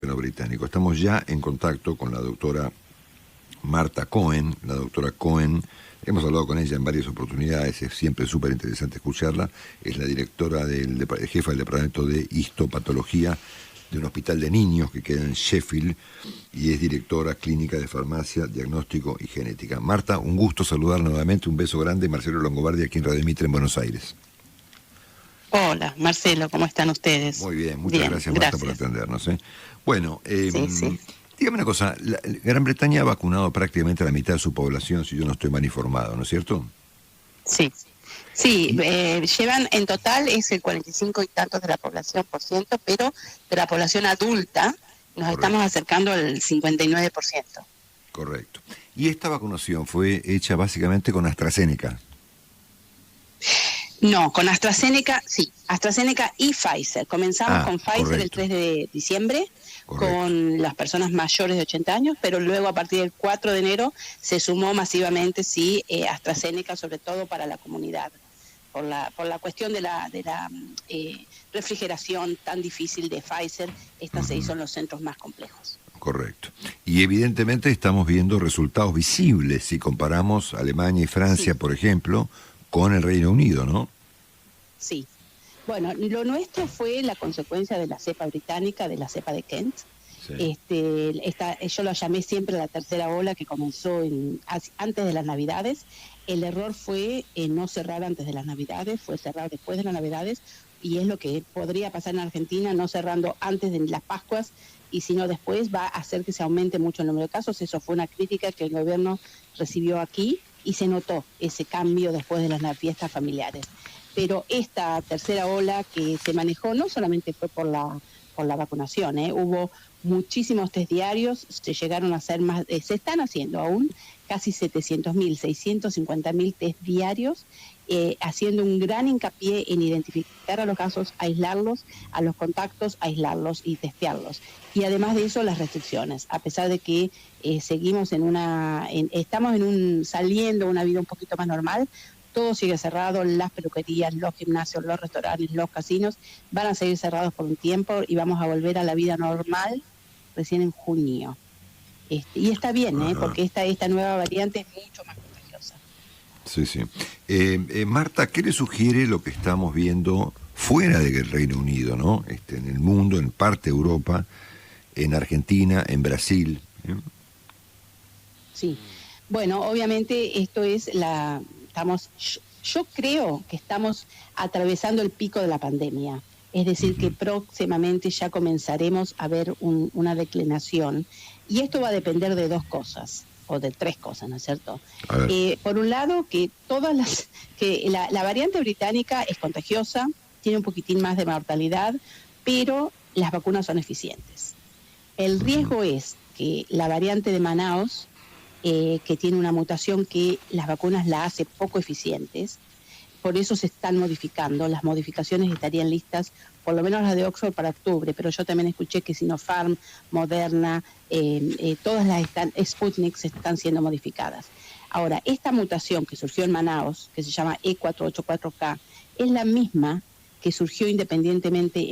británico. Estamos ya en contacto con la doctora Marta Cohen. La doctora Cohen, hemos hablado con ella en varias oportunidades, es siempre súper interesante escucharla. Es la directora jefa del departamento de histopatología de un hospital de niños que queda en Sheffield y es directora clínica de farmacia, diagnóstico y genética. Marta, un gusto saludar nuevamente, un beso grande. Marcelo Longobardi aquí en Radio Mitre en Buenos Aires. Hola, Marcelo, ¿cómo están ustedes? Muy bien, muchas gracias Marta por atendernos. Bueno, sí. Dígame una cosa, Gran Bretaña ha vacunado prácticamente a la mitad de su población, si yo no estoy mal informado, ¿no es cierto? Sí, llevan en total es el 45 y tantos de la población por ciento, pero de la población adulta nos estamos acercando al 59%. Correcto. ¿Y esta vacunación fue hecha básicamente con AstraZeneca? No, con AstraZeneca, sí, AstraZeneca y Pfizer. Comenzamos con Pfizer el 3 de diciembre, con las personas mayores de 80 años, pero luego a partir del 4 de enero se sumó masivamente, sí, AstraZeneca, sobre todo para la comunidad, por la cuestión de la refrigeración tan difícil de Pfizer. Esta se hizo en los centros más complejos. Correcto. Y evidentemente estamos viendo resultados visibles si comparamos Alemania y Francia, por ejemplo, con el Reino Unido, ¿no? Sí. Bueno, lo nuestro fue la consecuencia de la cepa británica, de la cepa de Kent. Sí. Yo lo llamé siempre la tercera ola, que comenzó antes de las Navidades. El error fue no cerrar antes de las Navidades, fue cerrar después de las Navidades, y es lo que podría pasar en Argentina, no cerrando antes de las Pascuas, y si no después va a hacer que se aumente mucho el número de casos. Eso fue una crítica que el gobierno recibió aquí, y se notó ese cambio después de las fiestas familiares. Pero esta tercera ola que se manejó no solamente fue por la vacunación, hubo muchísimos test diarios, se llegaron a hacer más, se están haciendo aún casi 700.000, 650.000 test diarios, haciendo un gran hincapié en identificar a los casos, aislarlos, a los contactos, aislarlos y testearlos. Y además de eso, las restricciones, a pesar de que seguimos saliendo una vida un poquito más normal. Todo sigue cerrado, las peluquerías, los gimnasios, los restaurantes, los casinos van a seguir cerrados por un tiempo y vamos a volver a la vida normal recién en junio. Y está bien, porque esta nueva variante es mucho más contagiosa. Sí. Marta, ¿qué le sugiere lo que estamos viendo fuera del Reino Unido, ¿no? En el mundo, en parte de Europa, en Argentina, en Brasil? Sí. Bueno, obviamente esto es yo creo que estamos atravesando el pico de la pandemia, es decir, que próximamente ya comenzaremos a ver una declinación, y esto va a depender de dos cosas, o de tres cosas, ¿no es cierto? Por un lado, que la variante británica es contagiosa, tiene un poquitín más de mortalidad, pero las vacunas son eficientes. El riesgo es que la variante de Manaus, que tiene una mutación que las vacunas la hace poco eficientes, por eso se están modificando. Las modificaciones estarían listas, por lo menos las de Oxford, para octubre, pero yo también escuché que Sinopharm, Moderna, todas las Sputnik están siendo modificadas. Ahora, esta mutación que surgió en Manaus, que se llama E484K, es la misma que surgió independientemente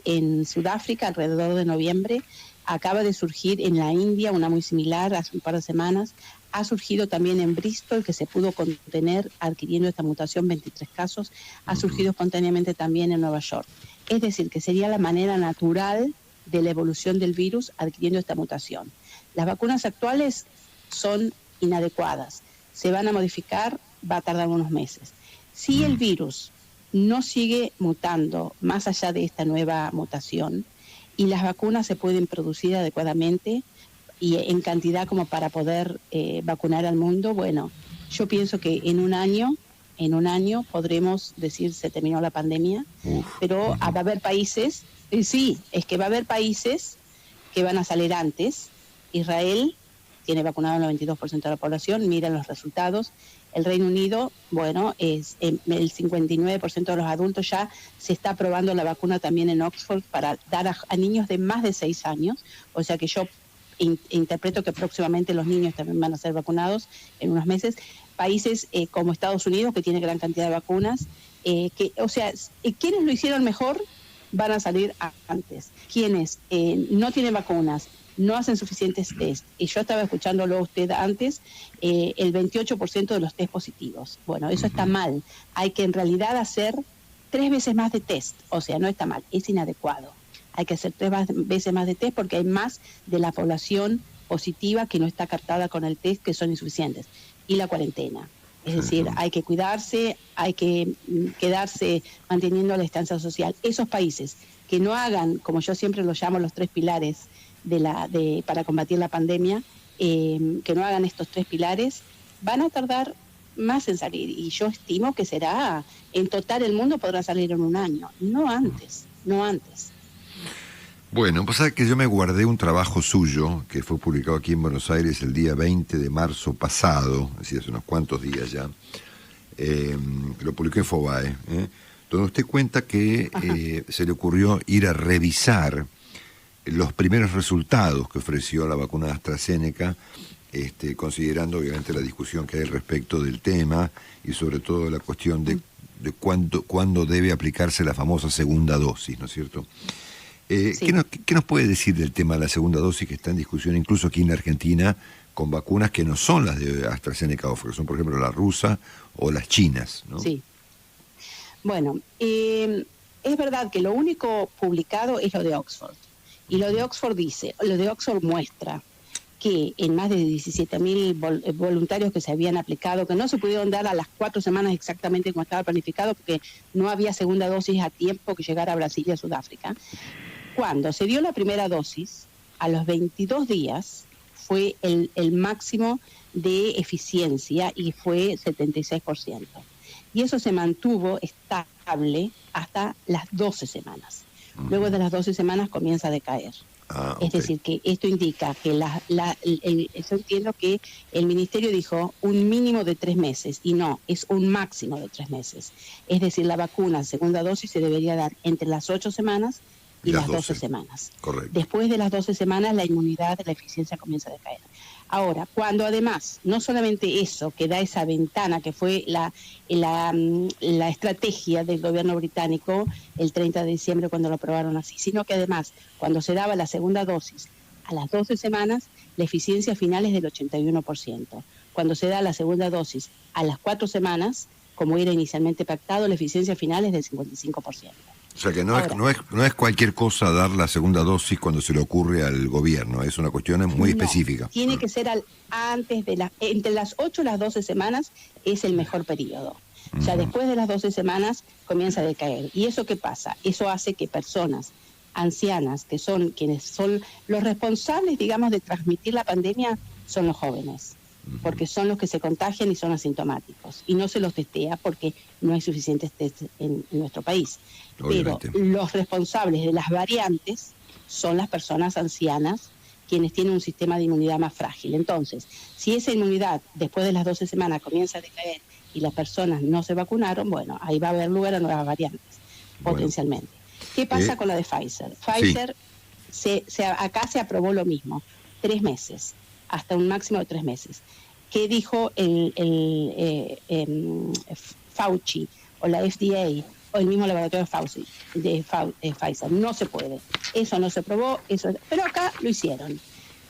en Sudáfrica alrededor de noviembre. Acaba de surgir en la India una muy similar hace un par de semanas. Ha surgido también en Bristol, que se pudo contener adquiriendo esta mutación, 23 casos. Ha surgido espontáneamente también en Nueva York. Es decir, que sería la manera natural de la evolución del virus adquiriendo esta mutación. Las vacunas actuales son inadecuadas. Se van a modificar, va a tardar unos meses. Si el virus no sigue mutando más allá de esta nueva mutación, y las vacunas se pueden producir adecuadamente y en cantidad como para poder vacunar al mundo, bueno, yo pienso que en un año podremos decir se terminó la pandemia, pero va a haber países, va a haber países que van a salir antes. Israel tiene vacunado el 92% de la población, miren los resultados. El Reino Unido, bueno, el 59% de los adultos ya se está probando la vacuna también en Oxford para dar a niños de más de 6 años, o sea que yo interpreto que próximamente los niños también van a ser vacunados en unos meses. Países como Estados Unidos, que tiene gran cantidad de vacunas, ¿quiénes lo hicieron mejor? van a salir antes. Quienes no tienen vacunas, no hacen suficientes test, y yo estaba escuchándolo a usted antes, el 28% de los test positivos. Bueno, eso está mal. Hay que en realidad hacer 3 veces más de test, o sea, no está mal, es inadecuado. Hay que hacer 3 veces más de test porque hay más de la población positiva que no está captada con el test, que son insuficientes. Y la cuarentena. Es decir, hay que cuidarse, hay que quedarse manteniendo la distancia social. Esos países que no hagan, como yo siempre los llamo, los 3 pilares para combatir la pandemia, que no hagan estos 3 pilares, van a tardar más en salir. Y yo estimo que será, en total el mundo podrá salir en un año, no antes. Bueno, pues sabe que yo me guardé un trabajo suyo que fue publicado aquí en Buenos Aires el día 20 de marzo pasado, es decir, hace unos cuantos días ya. Lo publicó en Fobae, donde usted cuenta que se le ocurrió ir a revisar los primeros resultados que ofreció la vacuna de AstraZeneca, considerando obviamente la discusión que hay respecto del tema y sobre todo la cuestión de cuándo debe aplicarse la famosa segunda dosis, ¿no es cierto? Sí. ¿Qué nos puede decir del tema de la segunda dosis que está en discusión incluso aquí en la Argentina con vacunas que no son las de AstraZeneca o que son, por ejemplo, la rusa o las chinas, ¿no? Sí. Bueno, es verdad que lo único publicado es lo de Oxford. Y lo de Oxford muestra que en más de 17.000 voluntarios que se habían aplicado, que no se pudieron dar a las 4 semanas exactamente como estaba planificado, porque no había segunda dosis a tiempo que llegara a Brasil y a Sudáfrica. Cuando se dio la primera dosis, a los 22 días fue el máximo de eficiencia y fue 76%. Y eso se mantuvo estable hasta las 12 semanas. Luego de las 12 semanas comienza a decaer. Okay. Es decir, que esto indica que yo entiendo que el ministerio dijo un mínimo de 3 meses y no, es un máximo de 3 meses. Es decir, la vacuna segunda dosis se debería dar entre las 8 semanas y las 12 semanas. Correcto. Después de las 12 semanas la inmunidad, la eficiencia comienza a decaer. Ahora, cuando además, no solamente eso, que da esa ventana, que fue la estrategia del gobierno británico el 30 de diciembre cuando lo aprobaron así, sino que además, cuando se daba la segunda dosis a las 12 semanas, la eficiencia final es del 81%. Cuando se da la segunda dosis a las 4 semanas, como era inicialmente pactado, la eficiencia final es del 55%. O sea que no es cualquier cosa dar la segunda dosis cuando se le ocurre al gobierno, es una cuestión muy específica. Tiene que ser entre las 8 y las 12 semanas es el mejor periodo. O sea, después de las 12 semanas comienza a decaer. ¿Y eso qué pasa? Eso hace que personas ancianas, que son quienes son los responsables, digamos, de transmitir la pandemia, son los jóvenes. Porque son los que se contagian y son asintomáticos. Y no se los testea porque no hay suficientes test en nuestro país. Obviamente. Pero los responsables de las variantes son las personas ancianas, quienes tienen un sistema de inmunidad más frágil. Entonces, si esa inmunidad después de las 12 semanas comienza a decaer y las personas no se vacunaron, bueno, ahí va a haber lugar a nuevas variantes, potencialmente. ¿Qué pasa con la de Pfizer? Pfizer, acá se aprobó lo mismo, 3 meses. Hasta un máximo de 3 meses. ¿Qué dijo Fauci o la FDA o el mismo laboratorio de Pfizer? No se puede. Eso no se probó, pero acá lo hicieron.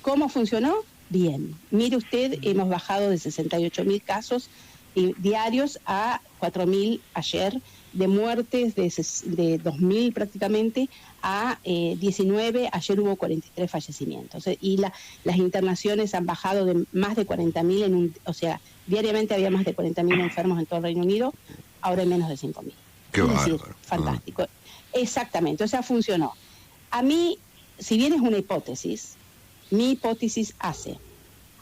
¿Cómo funcionó? Bien. Mire usted, hemos bajado de 68.000 casos diarios a 4.000 ayer, de muertes de 2.000 prácticamente a 19, ayer hubo 43 fallecimientos. Y las internaciones han bajado de más de 40.000, o sea, diariamente había más de 40.000 enfermos en todo el Reino Unido, ahora hay menos de 5.000. Qué bárbaro. Es decir, fantástico. Exactamente, o sea, funcionó. A mí, si bien es una hipótesis, mi hipótesis hace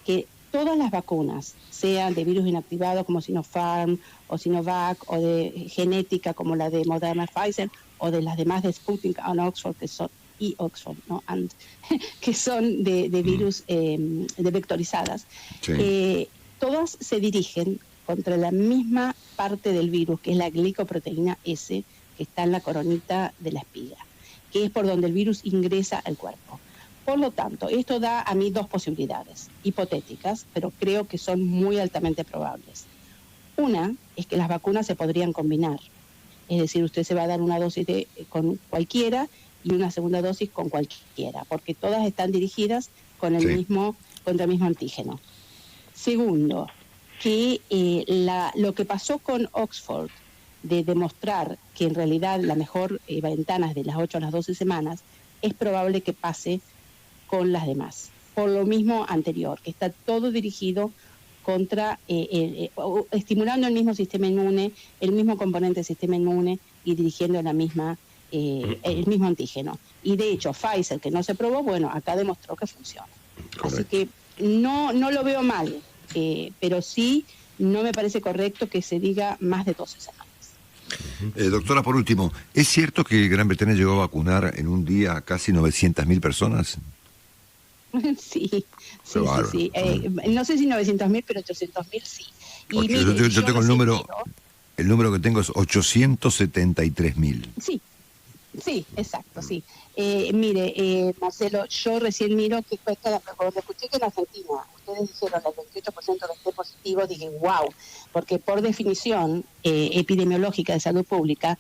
que todas las vacunas, sean de virus inactivado como Sinopharm o Sinovac, o de genética como la de Moderna Pfizer, o de las demás de Sputnik and Oxford, que son, y Oxford, ¿no? Que son de virus de vectorizadas, todas se dirigen contra la misma parte del virus, que es la glicoproteína S, que está en la coronita de la espiga, que es por donde el virus ingresa al cuerpo. Por lo tanto, esto da a mí 2 posibilidades hipotéticas, pero creo que son muy altamente probables. Una es que las vacunas se podrían combinar Es decir, usted se va a dar una dosis con cualquiera y una segunda dosis con cualquiera, porque todas están dirigidas con contra el mismo antígeno. Segundo, que lo que pasó con Oxford, de demostrar que en realidad la mejor ventana es de las 8 a las 12 semanas, es probable que pase con las demás. Por lo mismo anterior, que está todo dirigido contra, estimulando el mismo sistema inmune, el mismo componente del sistema inmune y dirigiendo el mismo antígeno. Y de hecho, Pfizer, que no se probó, bueno, acá demostró que funciona. Correcto. Así que no lo veo mal, pero sí no me parece correcto que se diga más de 12 semanas. Doctora, por último, ¿es cierto que Gran Bretaña llegó a vacunar en un día casi 900.000 personas? Sí. No sé si 900.000, pero 800.000 sí. Y mire, yo tengo el número que tengo es 873.000. Sí, exacto, sí. Mire, Marcelo, yo recién miro que cuando escuché que en Argentina ustedes dijeron el 28% de test positivo, dije, wow, porque por definición epidemiológica de salud pública,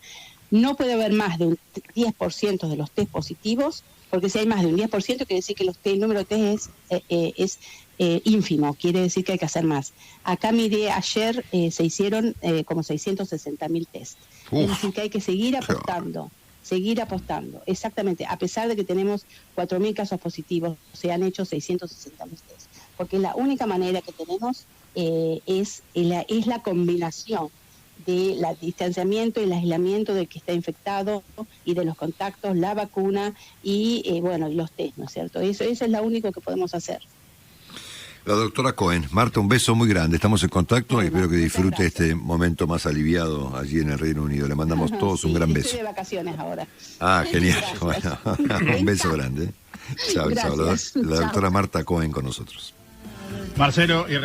no puede haber más de un 10% de los test positivos, porque si hay más de un 10% quiere decir que el número de test es ínfimo, quiere decir que hay que hacer más. Acá miré ayer, se hicieron como 660.000 test. Es decir, que hay que seguir apostando, exactamente, a pesar de que tenemos 4.000 casos positivos, se han hecho 660.000 test, porque la única manera que tenemos es la combinación del distanciamiento y el aislamiento del que está infectado y de los contactos, la vacuna y los test, ¿no es cierto? Eso es lo único que podemos hacer. La doctora Cohen. Marta, un beso muy grande. Estamos en contacto y espero que disfrute este momento más aliviado allí en el Reino Unido. Le mandamos todos un gran beso. Estoy de vacaciones ahora. Genial. Bueno, un beso grande. Chao. La doctora Marta Cohen con nosotros. Marcelo.